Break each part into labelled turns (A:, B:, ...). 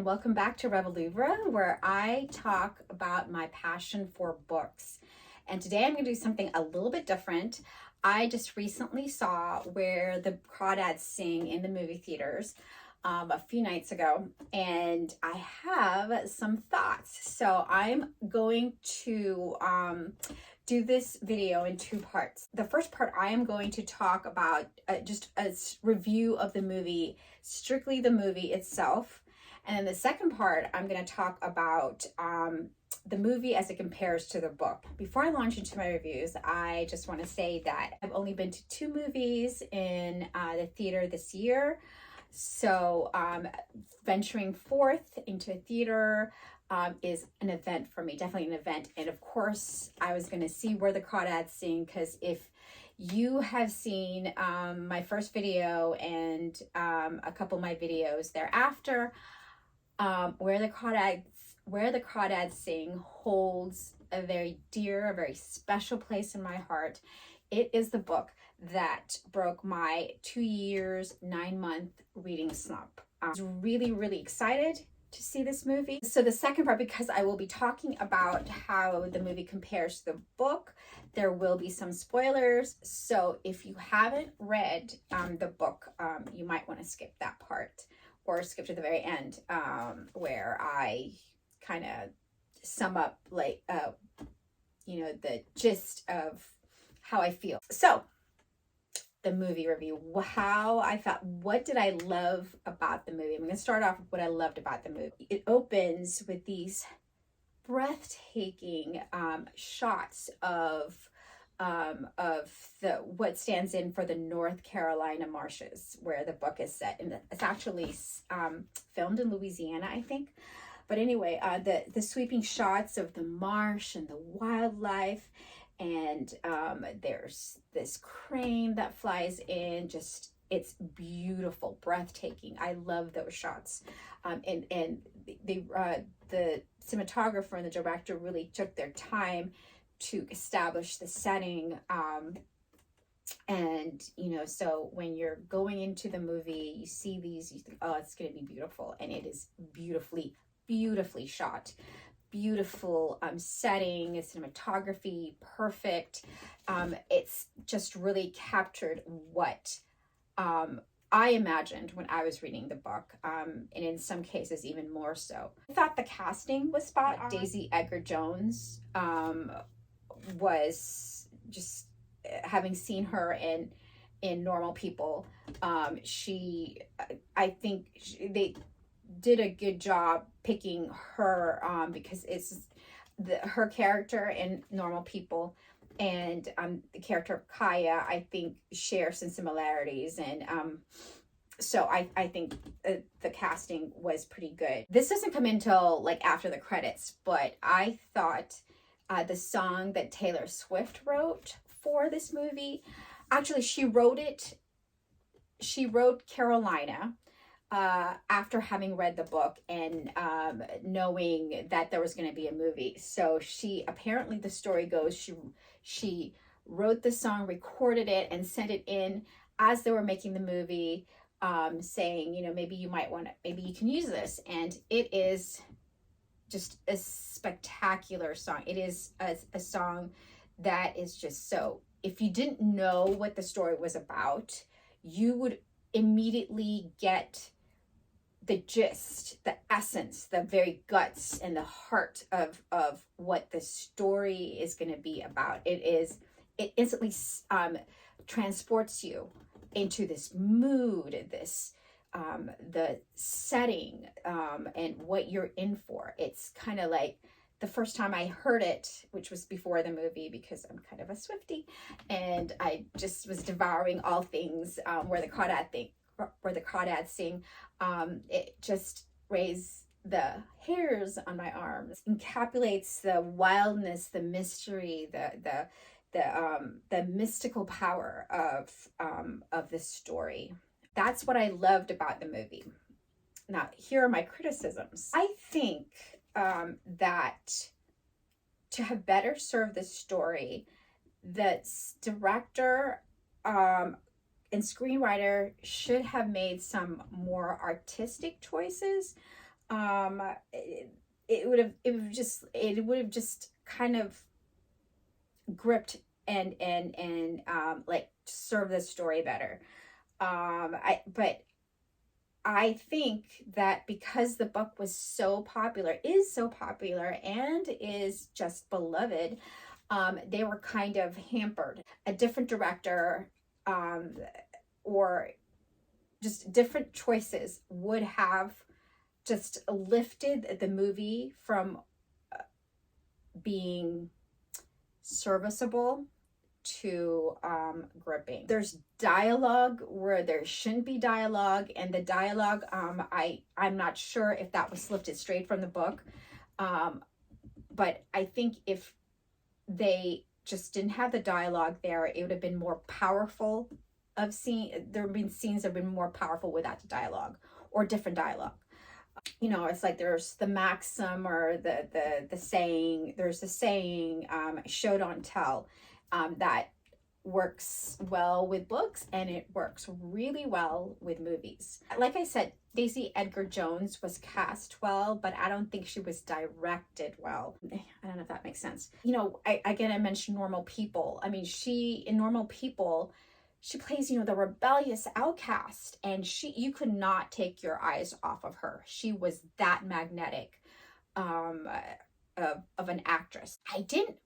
A: and welcome back to Revoluvra, where I talk about my passion for books. And today I'm going to do something a little bit different. I just recently saw Where the Crawdads Sing in the movie theaters a few nights ago, and I have some thoughts. So I'm going to do this video in two parts. The first part, I am going to talk about just a review of the movie, strictly the movie itself. And then the second part, I'm going to talk about the movie as it compares to the book. Before I launch into my reviews, I just want to say that I've only been to 2 movies in the theater this year. So venturing forth into a theater is an event for me, definitely an event. And of course, I was going to see Where the Crawdads Sing, because if you have seen my first video and a couple of my videos thereafter, Where the Crawdads Sing holds a very dear, a very special place in my heart. It is the book that broke my 2 years, 9-month reading slump. I was really excited to see this movie. So the second part, because I will be talking about how the movie compares to the book, there will be some spoilers. So if you haven't read the book, you might want to skip that part or skip to the very end, where I kind of sum up like, the gist of how I feel. So the movie review, how I felt, what did I love about the movie? I'm going to start off with what I loved about the movie. It opens with these breathtaking shots of the what stands in for the North Carolina marshes, where the book is set, and it's actually filmed in Louisiana, I think. But anyway, the sweeping shots of the marsh and the wildlife. And there's this crane that flies in, just, it's beautiful, breathtaking. I love those shots. And the cinematographer and the director really took their time to establish the setting. And, so when you're going into the movie, you see these, you think, oh, it's going to be beautiful. And it is beautifully shot. Beautiful setting, cinematography, perfect. It's just really captured what I imagined when I was reading the book, and in some cases even more so. I thought the casting was spot on. Daisy Edgar-Jones was just, having seen her in Normal People, I think they did a good job picking her, because it's her character in Normal People and the character of Kaya, I think, share some similarities, and so I think the casting was pretty good. This doesn't come until like after the credits, but I thought the song that Taylor Swift wrote for this movie, actually she wrote Carolina after having read the book and knowing that there was going to be a movie. So she, apparently the story goes, she wrote the song, recorded it, and sent it in as they were making the movie, saying, maybe you can use this. And it is just a spectacular song. It is a song that is just so, if you didn't know what the story was about, you would immediately get the gist, the essence, the very guts and the heart of what the story is going to be about. It instantly transports you into this mood, this the setting, and what you're in for. It's kind of like the first time I heard it, which was before the movie, because I'm kind of a Swiftie, and I just was devouring all things Where the Crawdads Sing. It just raised the hairs on my arms, encapsulates the wildness, the mystery, the mystical power of this story. That's what I loved about the movie. Now, here are my criticisms. I think that to have better served the story, the director and screenwriter should have made some more artistic choices. it would have just kind of gripped and like serve the story better. I think that because the book was so popular, is so popular, and is just beloved, they were kind of hampered. A different director, um, or just different choices would have just lifted the movie from being serviceable to gripping. There's dialogue where there shouldn't be dialogue, and the dialogue, I'm not sure if that was lifted straight from the book, but I think if they just didn't have the dialogue there, it would have been more powerful. There have been scenes that have been more powerful without the dialogue or different dialogue. It's like there's the maxim or the saying. There's the saying, show don't tell, that works well with books, and it works really well with movies. Like I said, Daisy Edgar Jones was cast well, but I don't think she was directed well. I don't know if that makes sense. I mentioned Normal People. I mean, in Normal People, she plays, the rebellious outcast, and you could not take your eyes off of her. She was that magnetic, of an actress. I didn't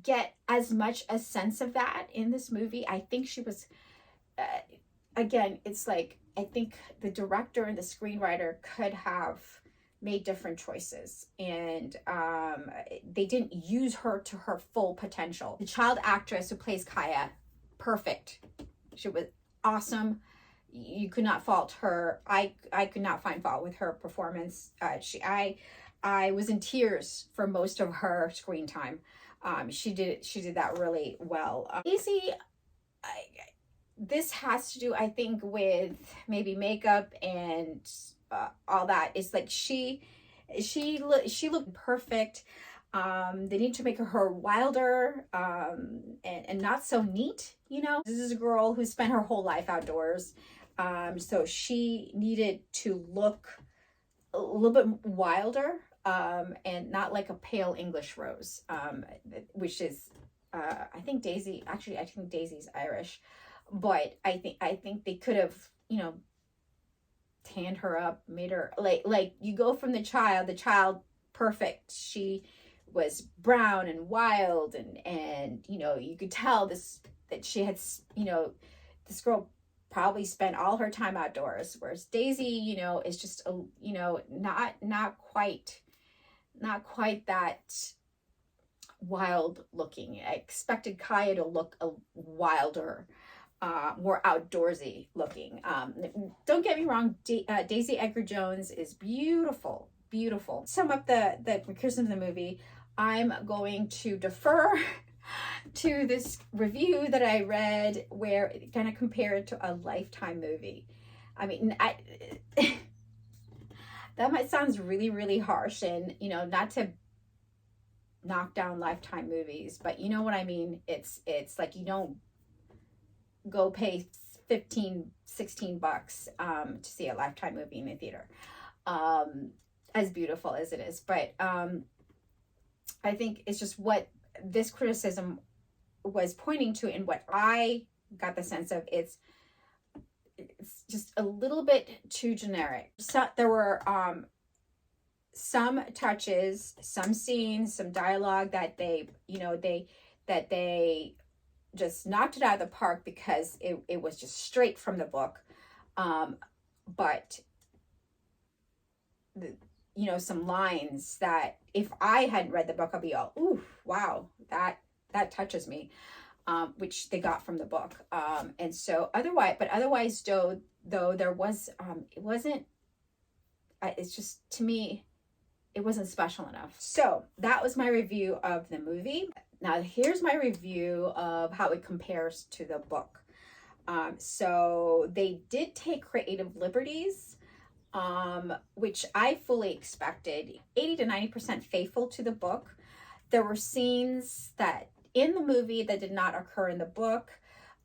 A: get as much a sense of that in this movie. I think she was, again, it's like, I think the director and the screenwriter could have made different choices, and they didn't use her to her full potential. The child actress who plays Kaya, perfect. She was awesome. You could not fault her. I could not find fault with her performance. I was in tears for most of her screen time. She did that really well. Daisy, this has to do, I think, with maybe makeup and all that. It's like she looked perfect. They need to make her wilder, and not so neat. This is a girl who spent her whole life outdoors, so she needed to look a little bit wilder, and not like a pale English rose, which is, I think Daisy's Irish, but I think they could have, tanned her up, made her like you go from the child perfect. She was brown and wild, and you could tell that she had, this girl probably spent all her time outdoors, whereas Daisy, is just not quite that wild looking. I expected Kaya to look a wilder, more outdoorsy looking. Don't get me wrong, Daisy Edgar Jones is beautiful. Sum up the criticism of the movie. I'm going to defer to this review that I read where it kind of compared to a Lifetime movie. I mean, that might sound really, really harsh, and not to knock down Lifetime movies, but you know what I mean. It's like you don't go pay $15-16 to see a Lifetime movie in the theater, as beautiful as it is. But I think it's just what this criticism was pointing to, and what I got the sense of, it's just a little bit too generic. So there were some touches, some scenes, some dialogue that they just knocked it out of the park because it was just straight from the book. But some lines that if I hadn't read the book, I'd be all, ooh, wow, that touches me, which they got from the book. And so otherwise, though there was, it wasn't, it's just, to me, it wasn't special enough. So that was my review of the movie. Now here's my review of how it compares to the book. So they did take creative liberties, which I fully expected. 80 to 90% faithful to the book. There were scenes that in the movie that did not occur in the book,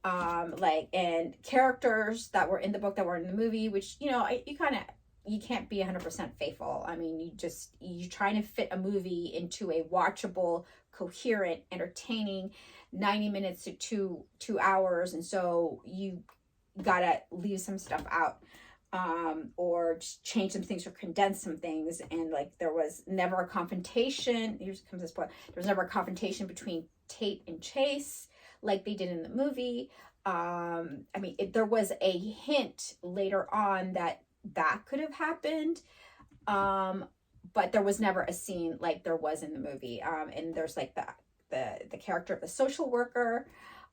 A: and characters that were in the book that were in the movie, which you kind of you can't be 100% faithful. I mean, you're trying to fit a movie into a watchable, coherent, entertaining 90 minutes to 2 hours, and so you gotta leave some stuff out, or change some things or condense some things. And like, there was never a confrontation. Here comes this point. There was never a confrontation between Tate and Chase like they did in the movie. I mean, there was a hint later on that could have happened, but there was never a scene like there was in the movie. And there's like the character of the social worker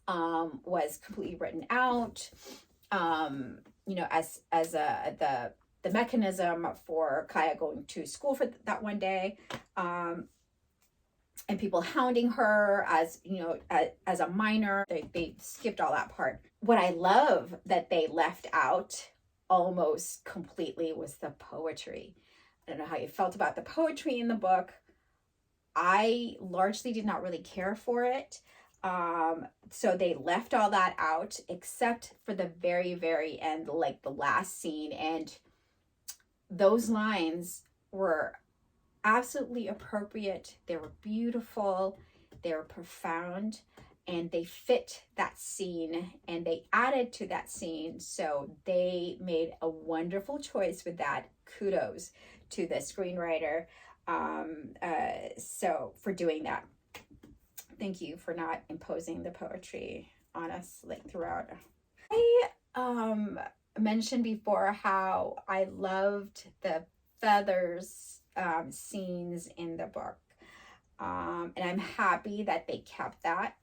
A: was completely written out, you know, as the mechanism for Kaya going to school for that one day, and people hounding her as, you know, as a minor. They skipped all that part. What I love that they left out almost completely was the poetry. I don't know how you felt about the poetry in the book. I largely did not really care for it. So they left all that out except for the very, very end, like the last scene. And those lines were absolutely appropriate. They were beautiful. They were profound. And they fit that scene, and they added to that scene. So they made a wonderful choice with that. Kudos to the screenwriter. So for doing that. Thank you for not imposing the poetry on us like throughout. I mentioned before how I loved the feathers scenes in the book. And I'm happy that they kept that.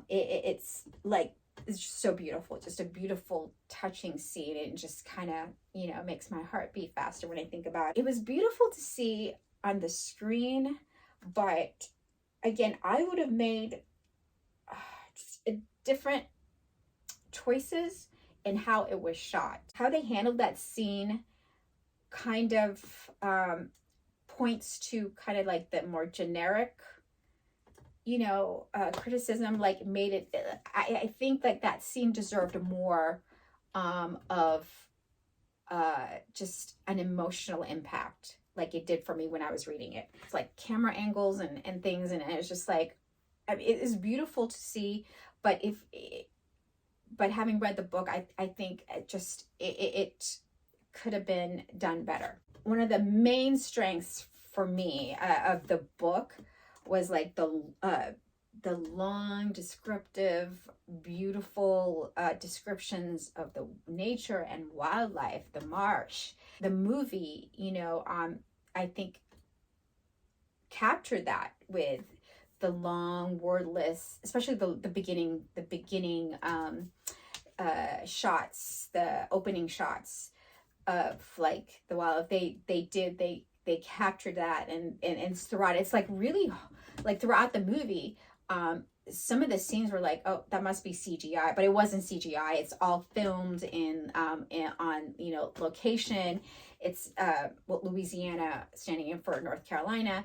A: It's like, it's just so beautiful, just a beautiful, touching scene. It just kind of, you know, makes my heart beat faster when I think about it. It was beautiful to see on the screen, but again, I would have made just different choices in how it was shot. How they handled that scene kind of points to kind of like the more generic, you know, criticism, like made it, I think like that scene deserved more of just an emotional impact, like it did for me when I was reading it. It's like camera angles and things, and it was just like, I mean, it is beautiful to see, but but having read the book, I think it could have been done better. One of the main strengths for me of the book was like the long, descriptive, beautiful descriptions of the nature and wildlife, the marsh. The movie, you know, I think captured that with the long, wordless, especially the beginning shots, the opening shots of like the wild. They captured that, and throughout, it's like really, like throughout the movie, some of the scenes were like, oh, that must be CGI, but it wasn't CGI. It's all filmed on, you know, location. It's Louisiana standing in for North Carolina.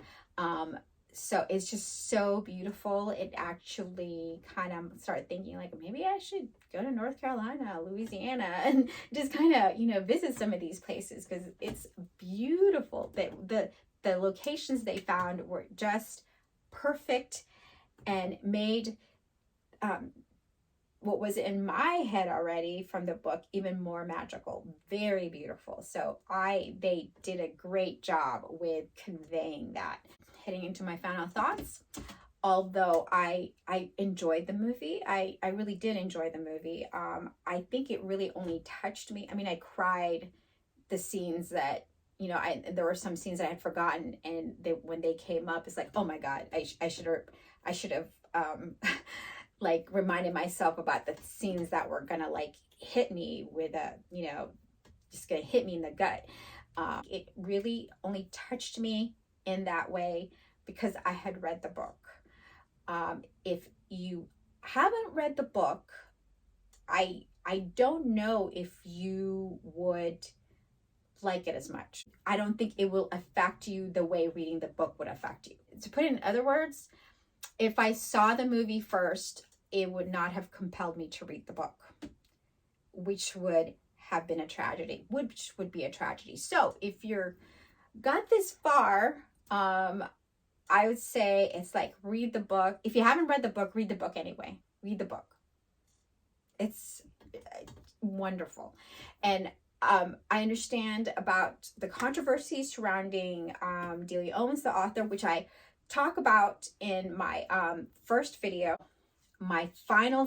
A: So it's just so beautiful. It actually kind of started thinking like, maybe I should go to North Carolina, Louisiana, and just kind of, you know, visit some of these places, because it's beautiful. The locations they found were just perfect and made what was in my head already from the book even more magical. Very beautiful. So they did a great job with conveying that. Heading into my final thoughts, although I enjoyed the movie, I really did enjoy the movie. I think it really only touched me. I mean, I cried the scenes that, you know, there were some scenes that I had forgotten, and when they came up, it's like, oh my God, I should have like reminded myself about the scenes that were gonna like hit me with a, you know, just gonna hit me in the gut. It really only touched me in that way because I had read the book. If you haven't read the book, I don't know if you would like it as much. I don't think it will affect you the way reading the book would affect you. To put it in other words, if I saw the movie first, it would not have compelled me to read the book, which would have been a tragedy, which would be a tragedy. So if you're got this far, I would say it's like read the book. If you haven't read the book, read the book anyway. Read the book. It's wonderful. And I understand about the controversy surrounding Delia Owens, the author, which I talk about in my first video. My final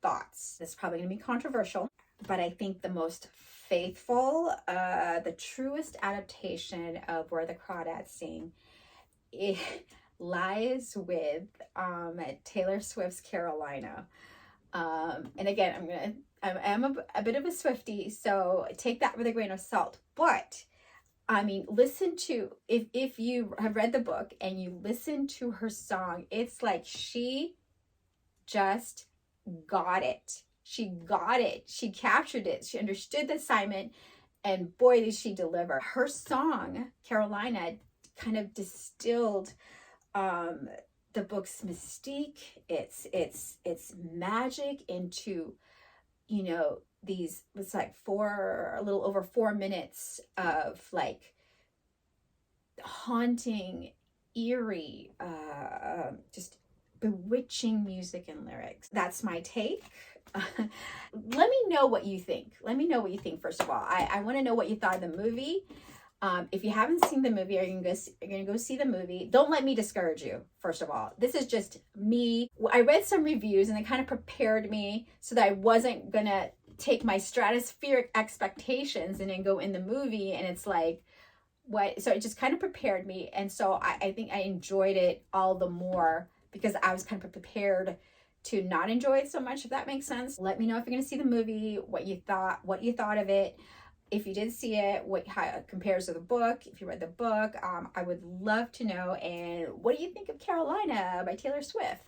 A: thoughts. This is probably going to be controversial, but I think the most faithful, the truest adaptation of Where the Crawdads Sing, it lies with Taylor Swift's Carolina. And again, I'm a bit of a Swiftie, so take that with a grain of salt. But I mean, listen to, if you have read the book and you listen to her song, it's like she just got it. She got it. She captured it. She understood the assignment, and boy, did she deliver. Her song, Carolina, kind of distilled the book's mystique, its magic into, you know, these, it's like a little over 4 minutes of like haunting, eerie, just bewitching music and lyrics. That's my take. Let me know what you think. Let me know what you think, first of all. I want to know what you thought of the movie. If you haven't seen the movie, you're gonna go see the movie. Don't let me discourage you, first of all. This is just me. I read some reviews and they kind of prepared me so that I wasn't gonna take my stratospheric expectations and then go in the movie and it's like, what? So it just kind of prepared me. And so I think I enjoyed it all the more because I was kind of prepared to not enjoy it so much, if that makes sense. Let me know if you're gonna see the movie, what you thought of it. If you did see it, how it compares to the book, if you read the book, I would love to know. And what do you think of Carolina by Taylor Swift?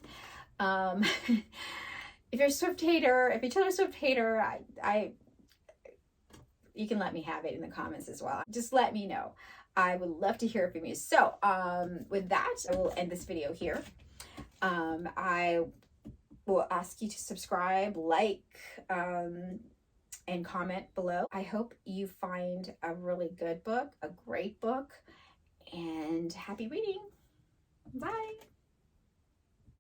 A: If you're a Swift hater, if you're a Taylor Swift hater, you can let me have it in the comments as well. Just let me know. I would love to hear from you. So with that, I will end this video here. I will ask you to subscribe, like, and comment below. I hope you find a really good book, a great book, and happy reading. Bye.